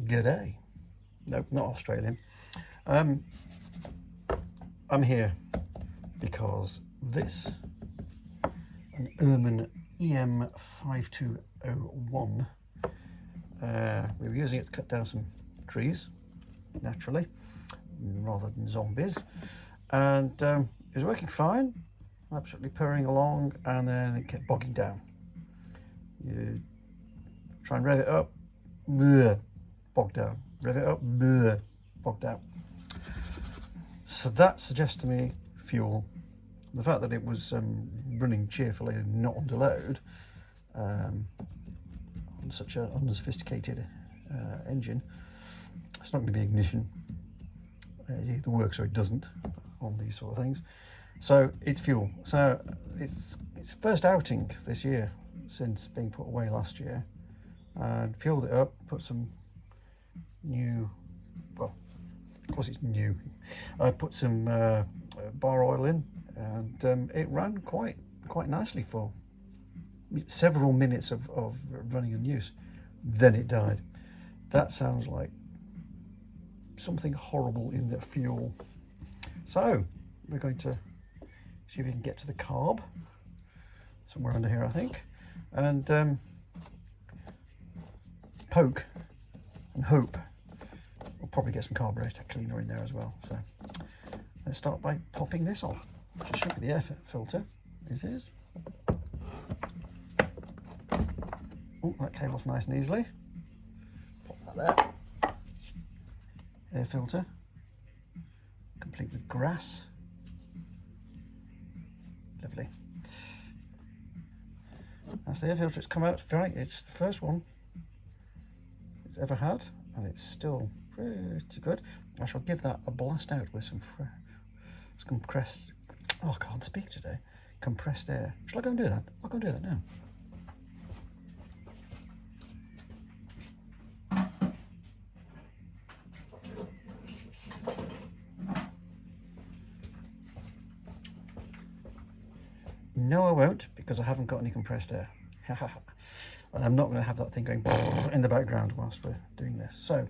G'day. Nope, not Australian. I'm here because this, an Erman EM5201, we were using it to cut down some trees, naturally, rather than zombies, and it was working fine, absolutely purring along, and then it kept bogging down. You try and rev it up, bleh, bog down. Rev it up, bleh, bog down. So that suggests to me fuel. The fact that it was running cheerfully and not under load on such an unsophisticated engine, it's not going to be ignition. It either works or it doesn't on these sort of things. So it's fuel. So it's first outing this year since being put away last year, and fueled it up, put some new, well, of course it's new. I put some bar oil in, and it ran quite nicely for several minutes of running and use. Then it died. That sounds like something horrible in the fuel. So we're going to see if we can get to the carb, somewhere under here I think, and poke and hope we'll probably get some carburetor cleaner in there as well. So let's start by popping this off, which should be the air filter. This is. Oh, that came off nice and easily. Pop that there. Air filter, complete with grass. Lovely. That's the air filter. It's come out right. It's the first one it's ever had, and it's still pretty good. I shall give that a blast out with some compressed. Oh, I can't speak today. Compressed air. Shall I go and do that? I'll go and do that now. No, I won't, because I haven't got any compressed air. And I'm not going to have that thing going in the background whilst we're doing this. So,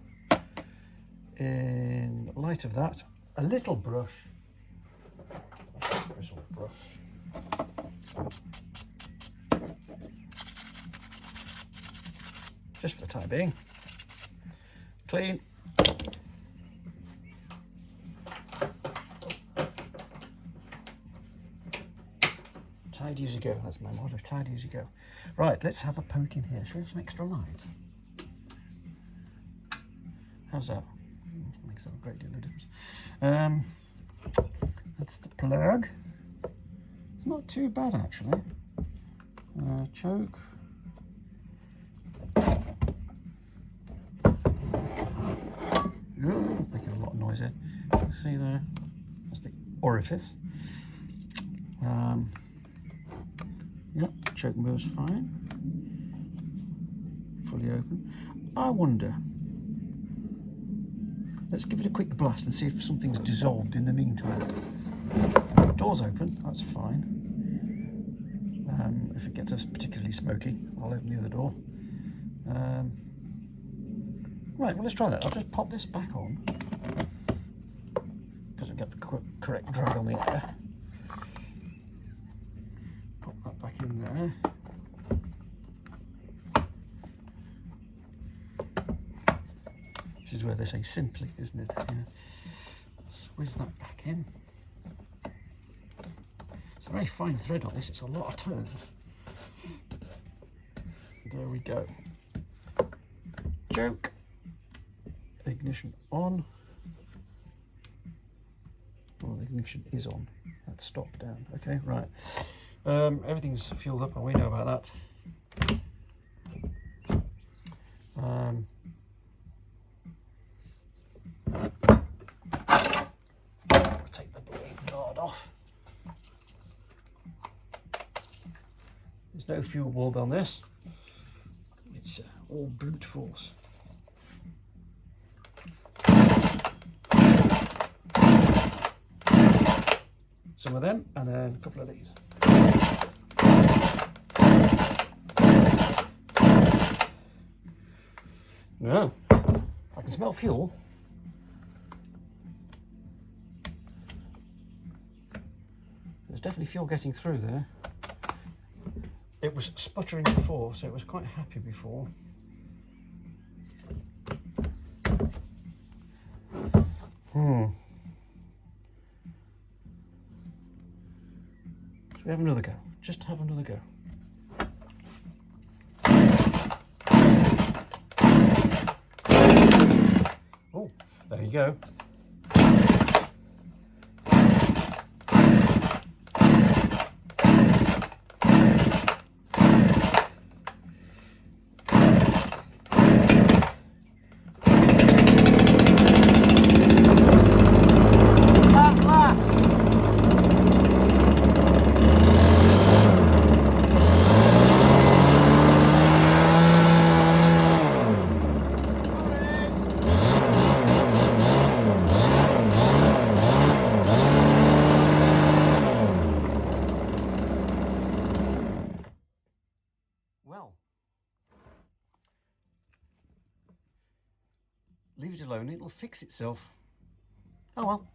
in light of that, a little brush, bristle brush, just for the time being, clean. Tidy as you go, that's my motto, tidy as you go. Right, let's have a poke in here. Should we have some extra light? How's that? Makes a great deal of difference. That's the plug. It's not too bad actually. Choke. Ooh, making a lot of noise here. See there? That's the orifice. Yep, choke moves fine. Fully open. I wonder. Let's give it a quick blast and see if something's dissolved in the meantime. Door's open, that's fine. If it gets us particularly smoky, I'll open the other door. Right, well let's try that. I'll just pop this back on because I've got the correct drag on the air. Pop that back in there. This is where they say simply, isn't it? Yeah. Squeeze that back in. It's a very fine thread on this, it's a lot of turns. There we go. Choke. Ignition on. Well, the ignition is on. That's stopped down. Okay, right. Everything's fueled up, and we know about that. I'll take the blade guard off. There's no fuel bulb on this. It's all brute force. Some of them, and then a couple of these. Yeah, can smell fuel. There's definitely fuel getting through there. It was sputtering before, so it was quite happy before. Should we have another go? Just have another go. Oh, there you go. Well, leave it alone, it'll fix itself. Oh well.